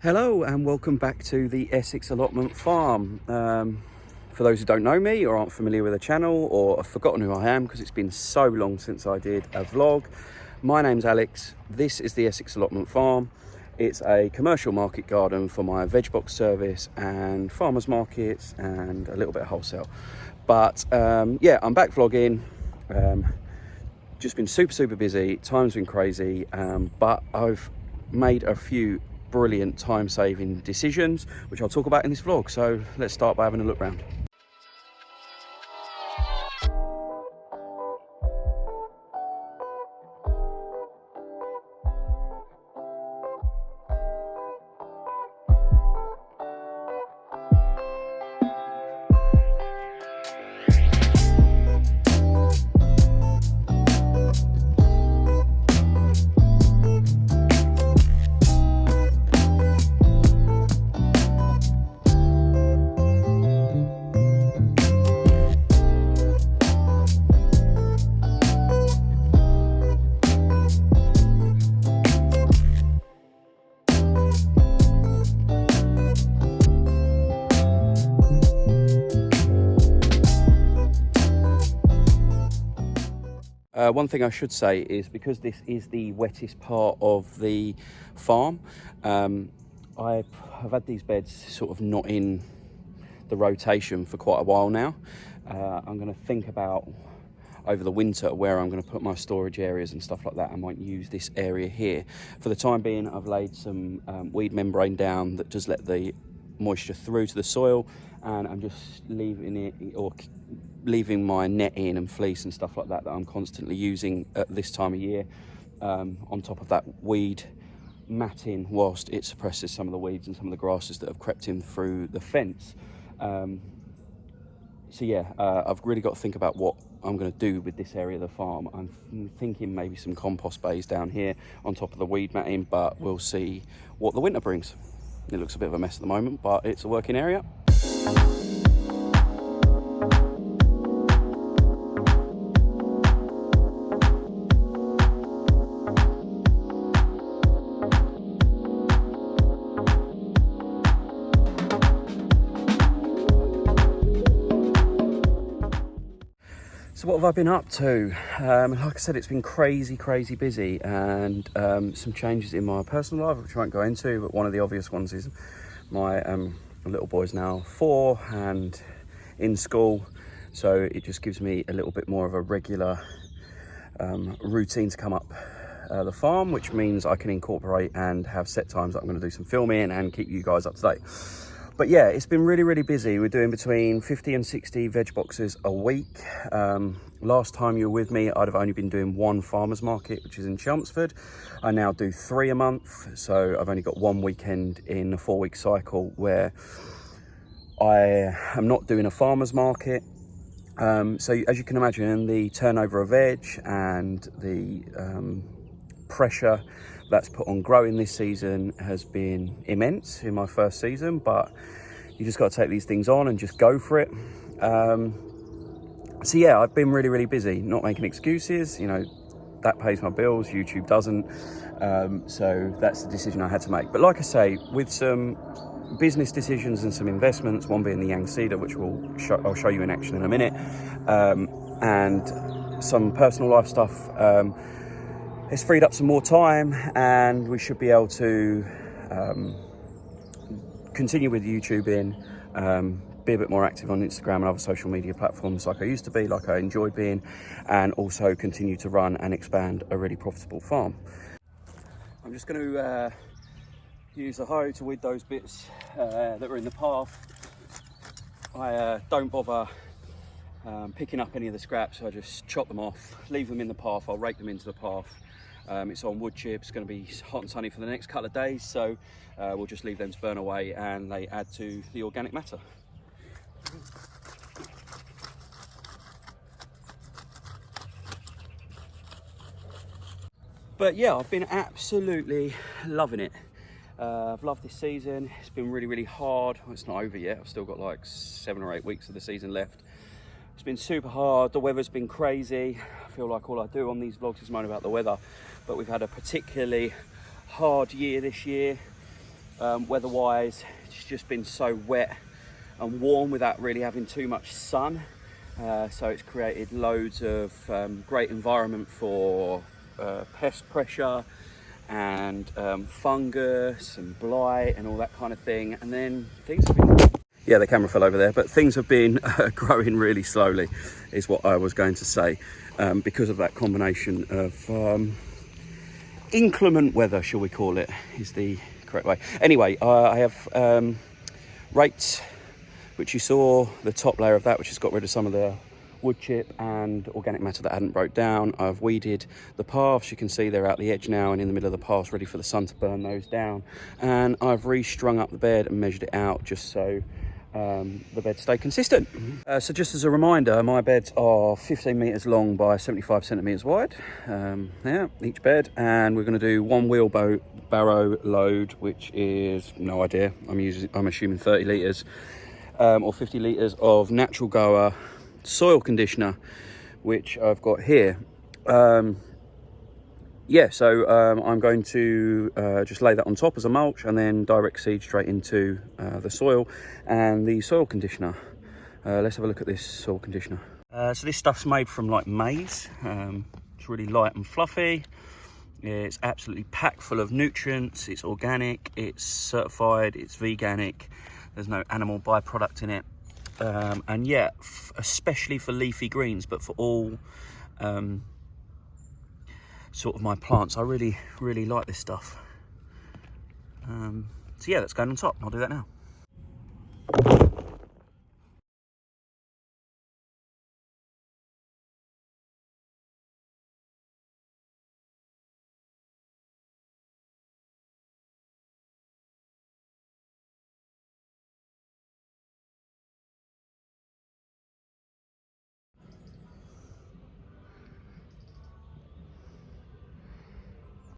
Hello and welcome back to the Essex Allotment farm. For those who don't know me or aren't familiar with the channel or have forgotten who I am because it's been so long since I did a vlog, my name's Alex. This is the Essex Allotment farm. It's a commercial market garden for my veg box service and farmers markets and a little bit of wholesale. But yeah, I'm back vlogging. Just been super busy. Time's been crazy, but I've made a few brilliant time-saving decisions which I'll talk about in this vlog. So let's start by having a look round. One thing I should say is because this is the wettest part of the farm, I have had these beds sort of not in the rotation for quite a while now. I'm going to think about over the winter where I'm going to put my storage areas and stuff like that. I might use this area here. For the time being, I've laid some weed membrane down that does let the moisture through to the soil, and I'm just leaving it or leaving my netting and fleece and stuff like that I'm constantly using at this time of year on top of that weed matting, whilst it suppresses some of the weeds and some of the grasses that have crept in through the fence. So yeah, I've really got to think about what I'm going to do with this area of the farm. I'm thinking maybe some compost bays down here on top of the weed matting, but we'll see what the winter brings. It looks a bit of a mess at the moment, but it's a working area. So what have I been up to? Like I said, it's been crazy busy, and some changes in my personal life which I won't go into, but one of the obvious ones is my little boy's now 4 and in school, so it just gives me a little bit more of a regular routine to come up the farm, which means I can incorporate and have set times that I'm going to do some filming and keep you guys up to date. But yeah, it's been really busy. We're doing between 50 and 60 veg boxes a week. Last time you were with me, I'd have only been doing one farmers market, which is in Chelmsford. I now do 3 a month, so I've only got one weekend in a 4-week cycle where I am not doing a farmers market. So as you can imagine, the turnover of veg and the pressure that's put on growing this season has been immense in my first season, but you just got to take these things on and just go for it. So yeah, I've been really busy, not making excuses. You know, that pays my bills, YouTube doesn't. So that's the decision I had to make. But like I say, with some business decisions and some investments, one being the Yang Cedar, which I'll show you in action in a minute, and some personal life stuff, it's freed up some more time, and we should be able to continue with YouTubing, be a bit more active on Instagram and other social media platforms like I used to be, like I enjoyed being, and also continue to run and expand a really profitable farm. I'm just going to use the hoe to weed those bits that are in the path. I don't bother picking up any of the scraps. I just chop them off, leave them in the path. I'll rake them into the path. It's on wood chips, going to be hot and sunny for the next couple of days, so we'll just leave them to burn away, and they add to the organic matter. But yeah, I've been absolutely loving it. I've loved this season. It's been really hard. Well, it's not over yet. I've still got like 7 or 8 weeks of the season left. It's been super hard. The weather's been crazy. I feel like all I do on these vlogs is moan about the weather, but we've had a particularly hard year this year. Weather-wise, it's just been so wet and warm without really having too much sun. So it's created loads of great environment for pest pressure and fungus and blight and all that kind of thing. And then things have been, yeah, the camera fell over there, but things have been growing really slowly is what I was going to say, because of that combination of inclement weather, shall we call it, is the correct way. Anyway, I have raked, which you saw, the top layer of that, which has got rid of some of the wood chip and organic matter that hadn't broke down. I've weeded the paths. You can see they're out the edge now and in the middle of the paths, ready for the sun to burn those down. And I've restrung up the bed and measured it out just so the beds stay consistent. So just as a reminder, my beds are 15 metres long by 75 centimetres wide, yeah, each bed, and we're going to do one wheelbarrow load, which is, no idea, I'm assuming 30 litres. Or 50 litres of natural goer soil conditioner, which I've got here. Yeah, so I'm going to just lay that on top as a mulch and then direct seed straight into the soil and the soil conditioner. Let's have a look at this soil conditioner. So this stuff's made from like maize. It's really light and fluffy. It's absolutely packed full of nutrients. It's organic, it's certified, it's veganic. There's no animal byproduct in it. And yeah, especially for leafy greens, but for all sort of my plants, I really, really like this stuff. So yeah, that's going on top. I'll do that now.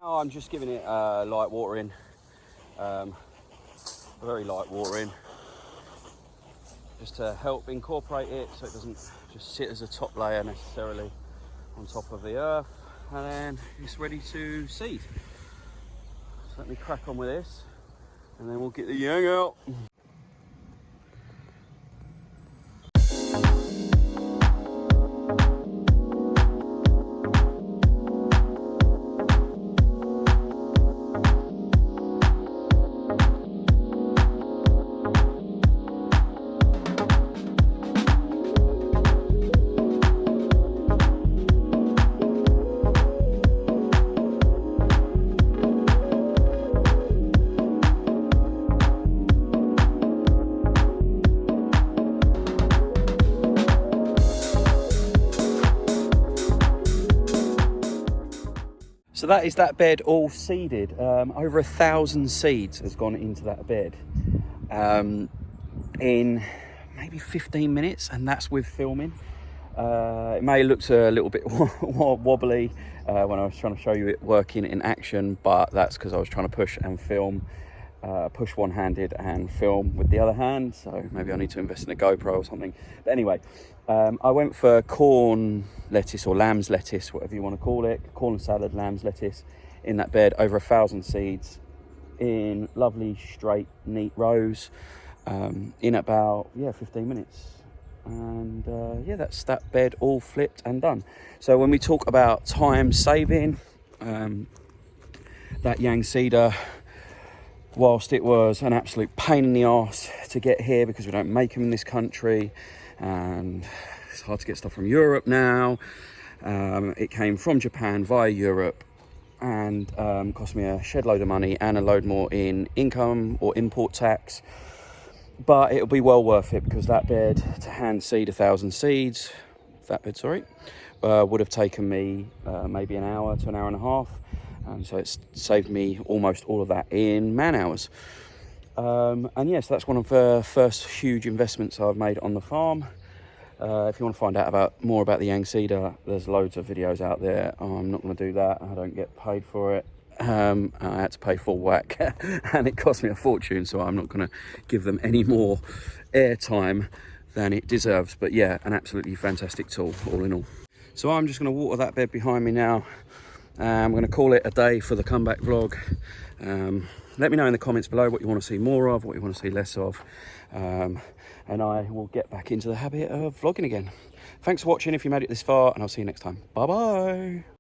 Oh, I'm just giving it light watering, very light watering, just to help incorporate it so it doesn't just sit as a top layer necessarily on top of the earth, and then it's ready to seed. So let me crack on with this and then we'll get the yang out. So that is that bed all seeded. Over 1,000 seeds has gone into that bed in maybe 15 minutes, and that's with filming. It may look a little bit wobbly when I was trying to show you it working in action, but that's because I was trying to push and film, push one-handed and film with the other hand. So maybe I need to invest in a GoPro or something. But anyway, I went for corn lettuce or lamb's lettuce, whatever you want to call it, corn salad, lamb's lettuce in that bed, over 1,000 seeds in lovely straight neat rows in about 15 minutes. And yeah, that's that bed all flipped and done. So when we talk about time saving, that yang cedar, whilst it was an absolute pain in the arse to get here because we don't make them in this country and it's hard to get stuff from Europe now, it came from Japan via Europe and cost me a shed load of money and a load more in income or import tax, but it'll be well worth it because that bed, to hand seed 1,000 seeds, would have taken me maybe an hour to an hour and a half. So it's saved me almost all of that in man hours. And yes, that's one of the first huge investments I've made on the farm. If you want to find out more about the yang cedar, there's loads of videos out there. I'm not going to do that. I don't get paid for it. I had to pay full whack and it cost me a fortune, so I'm not going to give them any more airtime than it deserves. But yeah, an absolutely fantastic tool all in all. So I'm just going to water that bed behind me now. I'm going to call it a day for the comeback vlog. let me know in the comments below what you want to see more of, what you want to see less of, and I will get back into the habit of vlogging again. Thanks for watching if you made it this far, and I'll see you next time. Bye bye.